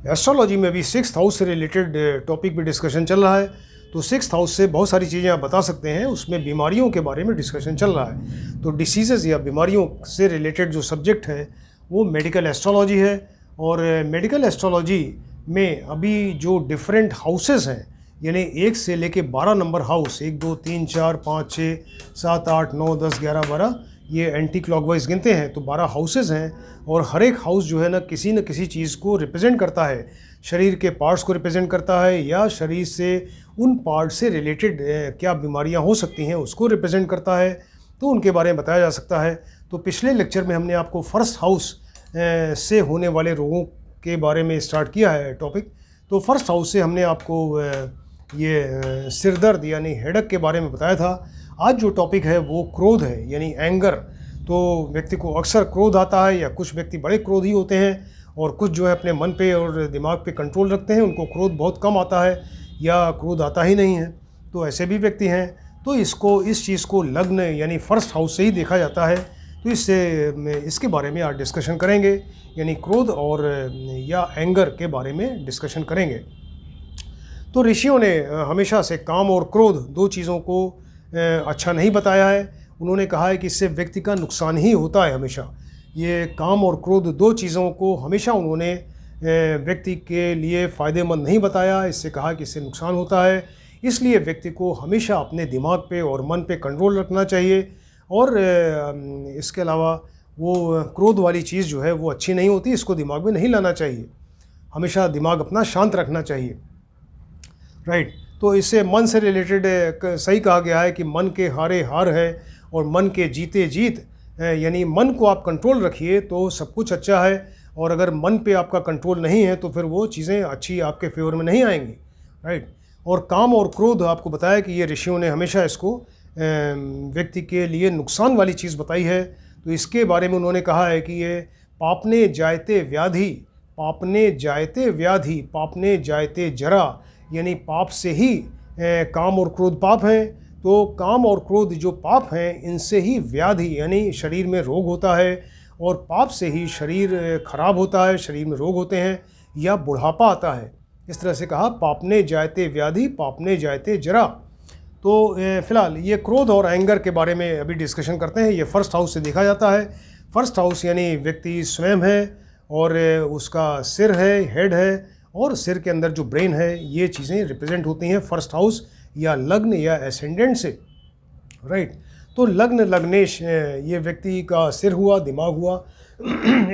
Astrology में अभी 6th house से रिलेटेड टॉपिक पे डिस्कशन चल रहा है। तो 6th हाउस से बहुत सारी चीज़ें आप बता सकते हैं, उसमें बीमारियों के बारे में डिस्कशन चल रहा है। तो डिसीज़ या बीमारियों से रिलेटेड जो सब्जेक्ट है वो मेडिकल एस्ट्रोलॉजी है। और मेडिकल एस्ट्रोलॉजी में अभी जो डिफरेंट हाउसेस हैं, यानी 1 से लेके 12 नंबर हाउस, 1 2 3 4 5 6 7 8 9 10 11 12, ये एंटी क्लॉकवाइज गिनते हैं तो 12 हाउसेस हैं। और हर एक हाउस जो है ना किसी चीज़ को रिप्रेजेंट करता है। शरीर के पार्ट्स को रिप्रेजेंट करता है, या शरीर से उन पार्ट से रिलेटेड क्या बीमारियां हो सकती हैं उसको रिप्रेजेंट करता है। तो उनके बारे में बताया जा सकता है। तो पिछले लेक्चर में हमने आपको फर्स्ट हाउस से होने वाले रोगों के बारे में स्टार्ट किया है टॉपिक। तो फर्स्ट हाउस से हमने आपको ये सिरदर्द यानी हेडक के बारे में बताया था। आज जो टॉपिक है वो क्रोध है, यानी एंगर। तो व्यक्ति को अक्सर क्रोध आता है, या कुछ व्यक्ति बड़े क्रोधी होते हैं और कुछ जो है अपने मन पे और दिमाग पे कंट्रोल रखते हैं, उनको क्रोध बहुत कम आता है या क्रोध आता ही नहीं है। तो ऐसे भी व्यक्ति हैं। तो इस चीज़ को लग्न यानी फर्स्ट हाउस से ही देखा जाता है। तो इसके बारे में आज डिस्कशन करेंगे, यानी क्रोध और या एंगर के बारे में डिस्कशन करेंगे। तो ऋषियों ने हमेशा से काम और क्रोध दो चीज़ों को अच्छा नहीं बताया है। उन्होंने कहा है कि इससे व्यक्ति का नुकसान ही होता है हमेशा। ये काम और क्रोध दो चीज़ों को हमेशा उन्होंने व्यक्ति के लिए फ़ायदेमंद नहीं बताया। इससे कहा कि इससे नुकसान होता है। इसलिए व्यक्ति को हमेशा अपने दिमाग पे और मन पे कंट्रोल रखना चाहिए। और इसके अलावा वो क्रोध वाली चीज़ जो है वो अच्छी नहीं होती, इसको दिमाग में नहीं लाना चाहिए। हमेशा दिमाग अपना शांत रखना चाहिए, राइट। तो इससे मन से रिलेटेड सही कहा गया है कि मन के हारे हार है और मन के जीते जीत। यानी मन को आप कंट्रोल रखिए तो सब कुछ अच्छा है, और अगर मन पे आपका कंट्रोल नहीं है तो फिर वो चीज़ें अच्छी आपके फेवर में नहीं आएंगी, राइट। और काम और क्रोध आपको बताया कि ये ऋषियों ने हमेशा इसको व्यक्ति के लिए नुकसान वाली चीज़ बताई है। तो इसके बारे में उन्होंने कहा है कि ये पापने जायते व्याधि, पापने जायते व्याधि, पापने जायते जरा, यानी पाप से ही काम और क्रोध पाप हैं। तो काम और क्रोध जो पाप हैं, इनसे ही व्याधि यानी शरीर में रोग होता है, और पाप से ही शरीर खराब होता है, शरीर में रोग होते हैं या बुढ़ापा आता है। इस तरह से कहा पापने जायते व्याधि, पापने जायते जरा। तो फिलहाल ये क्रोध और एंगर के बारे में अभी डिस्कशन करते हैं। ये फर्स्ट हाउस से देखा जाता है। फर्स्ट हाउस यानी व्यक्ति स्वयं है, और उसका सिर है, हेड है, और सिर के अंदर जो ब्रेन है, ये चीज़ें रिप्रेजेंट होती हैं फर्स्ट हाउस या लग्न या एसेंडेंट से, राइट। तो लग्न लग्नेश ये व्यक्ति का सिर हुआ, दिमाग हुआ।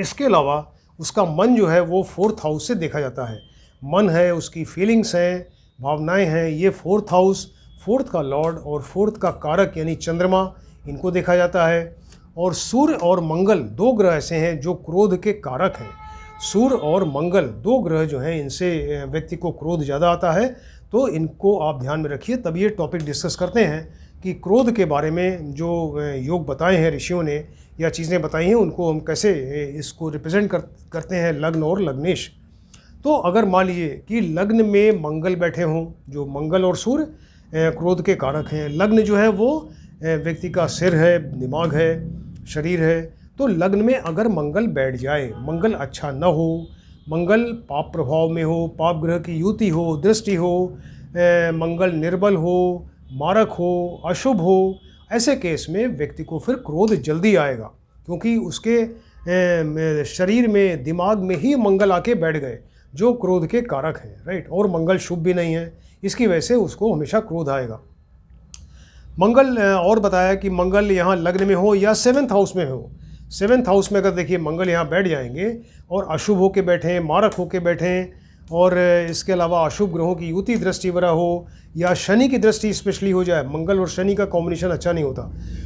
इसके अलावा उसका मन जो है वो फोर्थ हाउस से देखा जाता है। मन है, उसकी फीलिंग्स हैं, भावनाएं हैं, ये फोर्थ हाउस, फोर्थ का लॉर्ड और फोर्थ का कारक यानी चंद्रमा, इनको देखा जाता है। और सूर्य और मंगल दो ग्रह ऐसे हैं जो क्रोध के कारक हैं। सूर्य और मंगल दो ग्रह जो हैं, इनसे व्यक्ति को क्रोध ज़्यादा आता है। तो इनको आप ध्यान में रखिए। तब ये टॉपिक डिस्कस करते हैं कि क्रोध के बारे में जो योग बताए हैं ऋषियों ने या चीज़ें बताई हैं, उनको हम कैसे इसको रिप्रेजेंट करते हैं लग्न और लग्नेश। तो अगर मान लीजिए कि लग्न में मंगल बैठे हों, जो मंगल और सूर्य क्रोध के कारक हैं। लग्न जो है वो व्यक्ति का सिर है, दिमाग है, शरीर है। तो लग्न में अगर मंगल बैठ जाए, मंगल अच्छा न हो, मंगल पाप प्रभाव में हो, पाप ग्रह की युति हो, दृष्टि हो, मंगल निर्बल हो, मारक हो, अशुभ हो, ऐसे केस में व्यक्ति को फिर क्रोध जल्दी आएगा, क्योंकि उसके शरीर में, दिमाग में ही मंगल आके बैठ गए जो क्रोध के कारक हैं, राइट। और मंगल शुभ भी नहीं है, इसकी वजह से उसको हमेशा क्रोध आएगा। मंगल और बताया कि मंगल यहाँ लग्न में हो या 7th हाउस में हो। 7th हाउस में अगर देखिए मंगल यहाँ बैठ जाएंगे और अशुभ होके बैठें, मारक होके बैठें, और इसके अलावा अशुभ ग्रहों की युति दृष्टि वगैरह हो, या शनि की दृष्टि स्पेशली हो जाए, मंगल और शनि का कॉम्बिनेशन अच्छा नहीं होता,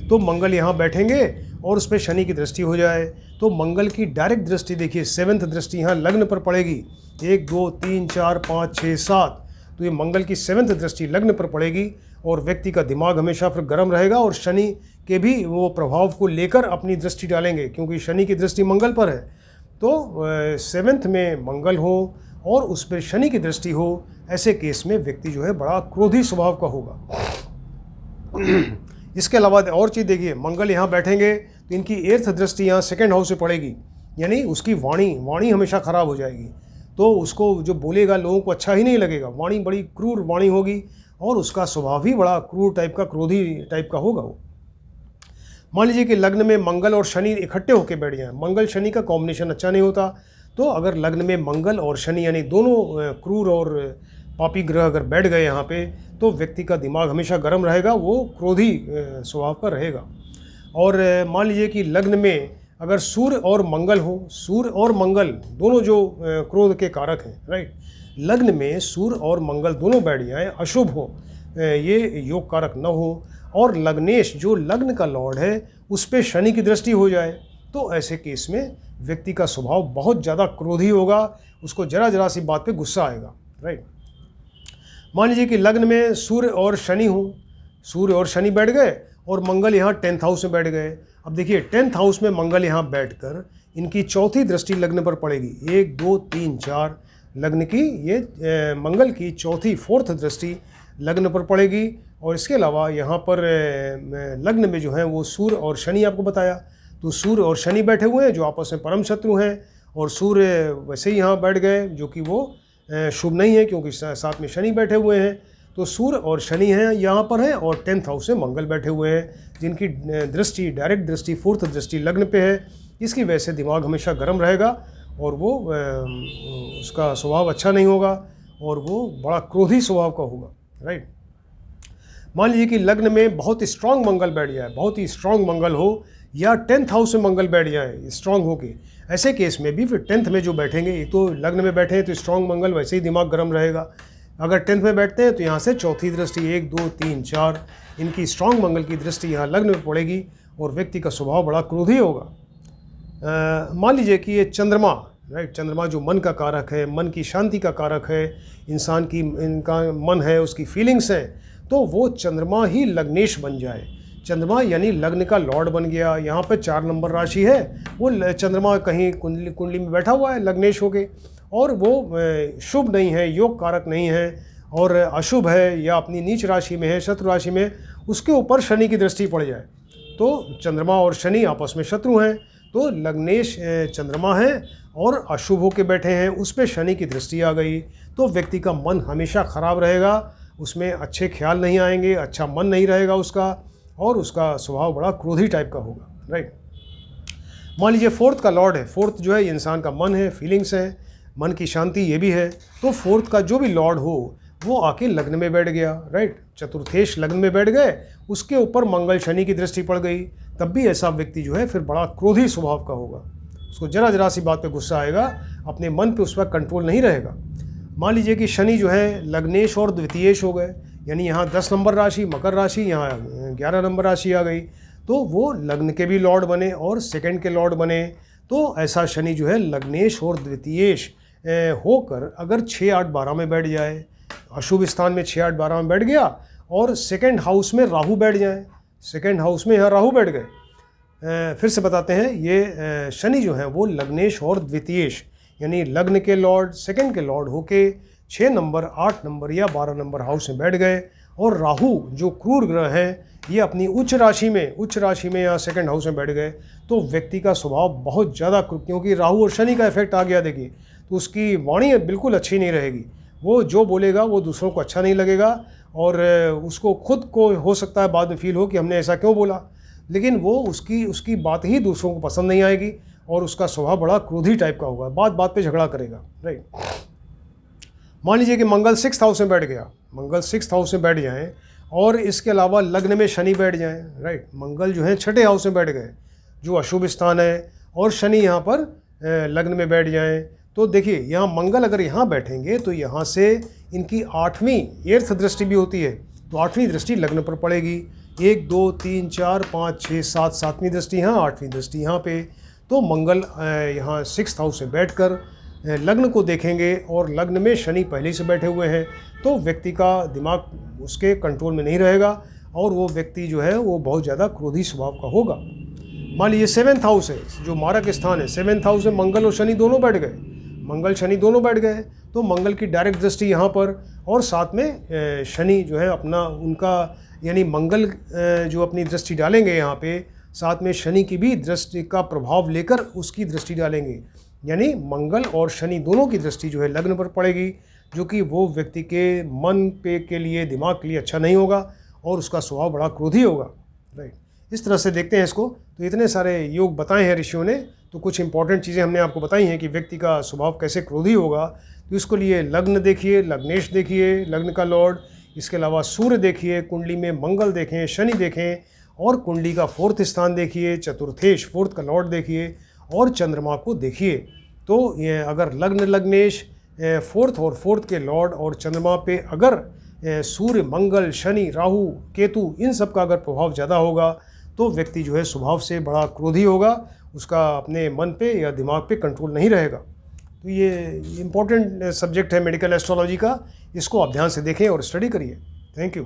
तो मंगल यहाँ बैठेंगे और उस पर शनि की दृष्टि हो जाए, तो मंगल की डायरेक्ट दृष्टि देखिए 7th दृष्टि यहाँ लग्न पर पड़ेगी। 1 2 3 4 5 6 7, तो ये मंगल की 7th दृष्टि लग्न पर पड़ेगी, और व्यक्ति का दिमाग हमेशा फिर गर्म रहेगा, और शनि के भी वो प्रभाव को लेकर अपनी दृष्टि डालेंगे, क्योंकि शनि की दृष्टि मंगल पर है। तो 7th में मंगल हो और उस पर शनि की दृष्टि हो, ऐसे केस में व्यक्ति जो है बड़ा क्रोधी स्वभाव का होगा। इसके अलावा और चीज़ देखिए, मंगल यहाँ बैठेंगे तो इनकी 8th दृष्टि यहाँ 2nd हाउस से पड़ेगी, यानी उसकी वाणी हमेशा खराब हो जाएगी। तो उसको जो बोलेगा लोगों को अच्छा ही नहीं लगेगा, वाणी बड़ी क्रूर वाणी होगी और उसका स्वभाव भी बड़ा क्रूर टाइप का, क्रोधी टाइप का होगा वो। मान लीजिए कि लग्न में मंगल और शनि इकट्ठे होकर बैठ जाएं, मंगल शनि का कॉम्बिनेशन अच्छा नहीं होता, तो अगर लग्न में मंगल और शनि यानी दोनों क्रूर और पापी ग्रह अगर बैठ गए यहाँ पे, तो व्यक्ति का दिमाग हमेशा गर्म रहेगा, वो क्रोधी स्वभाव का रहेगा। और मान लीजिए कि लग्न में अगर सूर्य और मंगल हो, सूर्य और मंगल दोनों जो क्रोध के कारक हैं, राइट, लग्न में सूर्य और मंगल दोनों बैठ जाएं, अशुभ हो, ये योग कारक न हो, और लग्नेश जो लग्न का लॉर्ड है उस पर शनि की दृष्टि हो जाए, तो ऐसे केस में व्यक्ति का स्वभाव बहुत ज़्यादा क्रोधी होगा, उसको जरा जरा सी बात पे गुस्सा आएगा, राइट। मान लीजिए कि लग्न में सूर्य और शनि हो, सूर्य और शनि बैठ गए और मंगल यहाँ 10th हाउस में बैठ गए। अब देखिए 10th हाउस में मंगल यहाँ बैठकर इनकी चौथी दृष्टि लग्न पर पड़ेगी, 1 2 3 4 लग्न की, ये मंगल की चौथी 4th दृष्टि लग्न पर पड़ेगी। और इसके अलावा यहाँ पर लग्न में जो है वो सूर्य और शनि आपको बताया, तो सूर्य और शनि बैठे हुए हैं जो आपस में परम शत्रु हैं, और सूर्य वैसे ही यहाँ बैठ गए जो कि वो शुभ नहीं है क्योंकि साथ में शनि बैठे हुए हैं। तो सूर्य और शनि हैं यहाँ पर हैं, और 10th हाउस में मंगल बैठे हुए हैं जिनकी दृष्टि, डायरेक्ट दृष्टि, 4th दृष्टि लग्न पे है। इसकी वजह से दिमाग हमेशा गर्म रहेगा और वो उसका स्वभाव अच्छा नहीं होगा और वो बड़ा क्रोधी स्वभाव का होगा, राइट। मान लीजिए कि लग्न में बहुत स्ट्रांग मंगल बैठ जाए, बहुत ही स्ट्रांग मंगल हो, या 10th हाउस में मंगल बैठ जाए स्ट्रांग होके, ऐसे केस में भी फिर 10th में जो बैठेंगे, एक तो लग्न में बैठे हैं तो स्ट्रांग मंगल वैसे ही दिमाग गर्म रहेगा, अगर 10th में बैठते हैं तो यहाँ से चौथी दृष्टि 1 2 3 4 इनकी स्ट्रांग मंगल की दृष्टि यहाँ लग्न में पड़ेगी और व्यक्ति का स्वभाव बड़ा क्रोधी होगा। मान लीजिए कि ये चंद्रमा, राइट, चंद्रमा जो मन का कारक है, मन की शांति का कारक है, इंसान की, इनका मन है, उसकी फीलिंग्स हैं, तो वो चंद्रमा ही लग्नेश बन जाए, चंद्रमा यानी लग्न का लॉर्ड बन गया। यहाँ पे 4 नंबर राशि है, वो चंद्रमा कहीं कुंडली में बैठा हुआ है लग्नेश होके, और वो शुभ नहीं है, योग कारक नहीं है, और अशुभ है या अपनी नीच राशि में है, शत्रु राशि में, उसके ऊपर शनि की दृष्टि पड़ जाए, तो चंद्रमा और शनि आपस में शत्रु हैं, तो लग्नेश चंद्रमा है और अशुभ होके बैठे हैं, उस पर शनि की दृष्टि आ गई, तो व्यक्ति का मन हमेशा ख़राब रहेगा, उसमें अच्छे ख्याल नहीं आएंगे, अच्छा मन नहीं रहेगा उसका, और उसका स्वभाव बड़ा क्रोधी टाइप का होगा, राइट। मान लीजिए 4th का लॉर्ड है, 4th जो है इंसान का मन है, फीलिंग्स है, मन की शांति ये भी है, तो 4th का जो भी लॉर्ड हो वो आके लग्न में बैठ गया, राइट, चतुर्थेश लग्न में बैठ गए, उसके ऊपर मंगल शनि की दृष्टि पड़ गई, तब भी ऐसा व्यक्ति जो है फिर बड़ा क्रोधी स्वभाव का होगा, उसको जरा जरा सी बात पे गुस्सा आएगा, अपने मन पे उस पर कंट्रोल नहीं रहेगा। मान लीजिए कि शनि जो है लग्नेश और द्वितीयेश हो गए, यानी यहाँ 10 नंबर राशि मकर राशि, यहाँ 11 नंबर राशि आ गई, तो वो लग्न के भी लॉर्ड बने और सेकंड के लॉर्ड बने, तो ऐसा शनि जो है लग्नेश और द्वितीयेश होकर अगर 6 8 12 में बैठ जाए, अशुभ स्थान में 6 8 12 में बैठ गया, और सेकंड हाउस में राहु बैठ जाए, सेकंड हाउस में यहाँ राहु बैठ गए, फिर से बताते हैं, ये शनि जो है वो लग्नेश और द्वितीयेश यानी लग्न के लॉर्ड, सेकंड के लॉर्ड होके 6 नंबर 8 नंबर या 12 नंबर हाउस में बैठ गए, और राहु जो क्रूर ग्रह हैं ये अपनी उच्च राशि में या सेकंड हाउस में बैठ गए, तो व्यक्ति का स्वभाव बहुत ज़्यादा, क्योंकि राहु और शनि का इफेक्ट आ गया, देखिए, तो उसकी वाणी बिल्कुल अच्छी नहीं रहेगी, वो जो बोलेगा वो दूसरों को अच्छा नहीं लगेगा, और उसको खुद को हो सकता है बाद में फील हो कि हमने ऐसा क्यों बोला, लेकिन वो उसकी बात ही दूसरों को पसंद नहीं आएगी, और उसका स्वभाव बड़ा क्रोधी टाइप का होगा, बात बात पे झगड़ा करेगा, राइट। मान लीजिए कि मंगल 6th हाउस में बैठ गया, मंगल 6th हाउस में बैठ जाएं, और इसके अलावा लग्न में शनि बैठ जाएं, राइट, मंगल जो है 6ठे हाउस में बैठ गए जो अशुभ स्थान है, और शनि यहाँ पर लग्न में बैठ जाएं, तो देखिए यहाँ मंगल अगर यहाँ बैठेंगे तो यहाँ से इनकी 8th दृष्टि भी होती है, तो 8वीं दृष्टि लग्न पर पड़ेगी, 1 2 3 4 5 6 7 7वीं दृष्टि यहाँ, 8वीं दृष्टि यहाँ पे, तो मंगल यहाँ 6th हाउस से बैठकर लग्न को देखेंगे, और लग्न में शनि पहले से बैठे हुए हैं, तो व्यक्ति का दिमाग उसके कंट्रोल में नहीं रहेगा, और वो व्यक्ति जो है वो बहुत ज़्यादा क्रोधी स्वभाव का होगा। मान लीजिए 7th हाउस है जो मारक स्थान है, 7th हाउस में मंगल और शनि दोनों बैठ गए, मंगल शनि दोनों बैठ गए, तो मंगल की डायरेक्ट दृष्टि यहाँ पर, और साथ में शनि जो है अपना उनका यानी मंगल जो अपनी दृष्टि डालेंगे यहाँ पे, साथ में शनि की भी दृष्टि का प्रभाव लेकर उसकी दृष्टि डालेंगे, यानी मंगल और शनि दोनों की दृष्टि जो है लग्न पर पड़ेगी, जो कि वो व्यक्ति के मन पे के लिए, दिमाग के लिए अच्छा नहीं होगा और उसका स्वभाव बड़ा क्रोधी होगा। राइट, इस तरह से देखते हैं इसको। तो इतने सारे योग बताए हैं ऋषियों ने, तो कुछ इंपॉर्टेंट चीज़ें हमने आपको बताई हैं कि व्यक्ति का स्वभाव कैसे क्रोधी होगा। तो इसको लिए लग्न देखिए, लग्नेश देखिए, लग्न का लॉर्ड, इसके अलावा सूर्य देखिए, कुंडली में मंगल देखें, शनि देखें, और कुंडली का 4th स्थान देखिए, चतुर्थेश 4th का लॉर्ड देखिए, और चंद्रमा को देखिए। तो ये अगर लग्न लग्नेश 4th और 4th के लॉर्ड और चंद्रमा पे अगर सूर्य, मंगल, शनि, राहु, केतु, इन सब का अगर प्रभाव ज़्यादा होगा तो व्यक्ति जो है स्वभाव से बड़ा क्रोधी होगा, उसका अपने मन पे या दिमाग पे कंट्रोल नहीं रहेगा। तो ये इम्पोर्टेंट सब्जेक्ट है मेडिकल एस्ट्रोलॉजी का, इसको आप ध्यान से देखें और स्टडी करिए। Thank you.